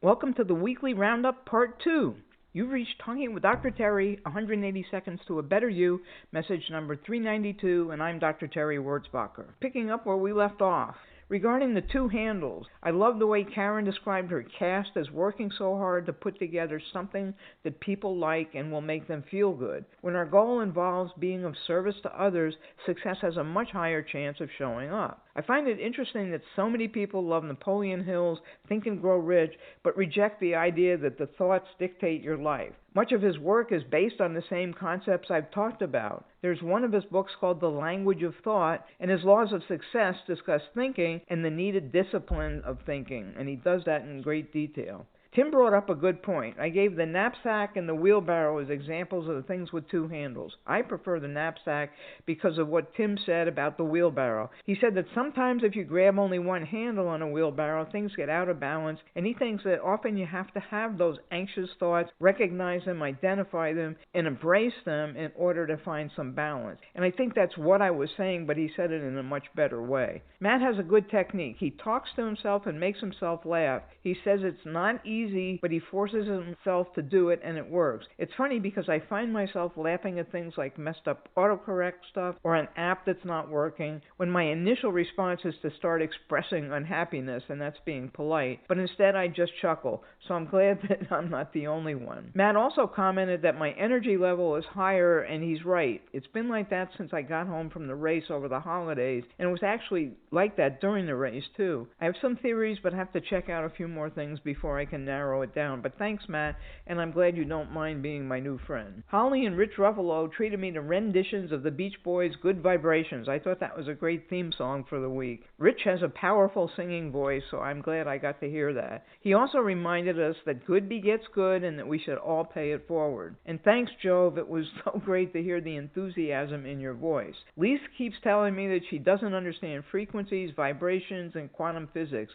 Welcome to the weekly Roundup Part 2. You've reached Talking with Dr. Terry, 180 Seconds to a Better You, message number 392, and I'm Dr. Terry Wurzbacher. Picking up where we left off. Regarding the two handles, I love the way Karen described her cast as working so hard to put together something that people like and will make them feel good. When our goal involves being of service to others, success has a much higher chance of showing up. I find it interesting that so many people love Napoleon Hill's Think and Grow Rich, but reject the idea that the thoughts dictate your life. Much of his work is based on the same concepts I've talked about. There's one of his books called The Language of Thought, and his laws of success discuss thinking and the needed discipline of thinking, and he does that in great detail. Tim brought up a good point. I gave the knapsack and the wheelbarrow as examples of the things with two handles. I prefer the knapsack because of what Tim said about the wheelbarrow. He said that sometimes if you grab only one handle on a wheelbarrow, things get out of balance, and he thinks that often you have to have those anxious thoughts, recognize them, identify them, and embrace them in order to find some balance. And I think that's what I was saying, but he said it in a much better way. Matt has a good technique. He talks to himself and makes himself laugh. He says it's not easy, but he forces himself to do it, and it works. It's funny because I find myself laughing at things like messed up autocorrect stuff or an app that's not working, when my initial response is to start expressing unhappiness, and that's being polite, but instead I just chuckle, so I'm glad that I'm not the only one. Matt also commented that my energy level is higher, and he's right. It's been like that since I got home from the race over the holidays, and it was actually like that during the race, too. I have some theories, but have to check out a few more things before I can narrow it down. But thanks, Matt, and I'm glad you don't mind being my new friend. Holly and Rich Ruffalo treated me to renditions of the Beach Boys' Good Vibrations. I thought that was a great theme song for the week. Rich has a powerful singing voice, so I'm glad I got to hear that. He also reminded us that good begets good and that we should all pay it forward. And thanks, Jove. It was so great to hear the enthusiasm in your voice. Lise keeps telling me that she doesn't understand frequencies, vibrations, and quantum physics.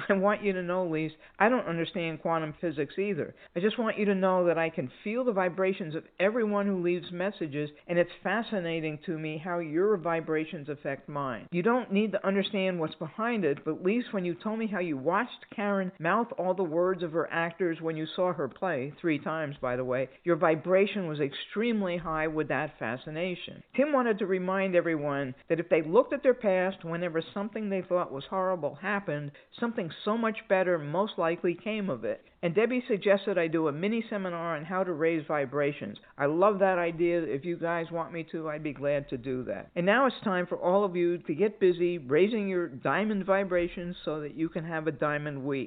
I want you to know, Lise, I don't understand quantum physics either. I just want you to know that I can feel the vibrations of everyone who leaves messages, and it's fascinating to me how your vibrations affect mine. You don't need to understand what's behind it, but Lise, when you told me how you watched Karen mouth all the words of her actors when you saw her play, 3 times by the way, your vibration was extremely high with that fascination. Tim wanted to remind everyone that if they looked at their past, whenever something they thought was horrible happened, something so much better most likely came of it. And Debbie suggested I do a mini seminar on how to raise vibrations. I love that idea. If you guys want me to, I'd be glad to do that. And now it's time for all of you to get busy raising your diamond vibrations so that you can have a diamond week.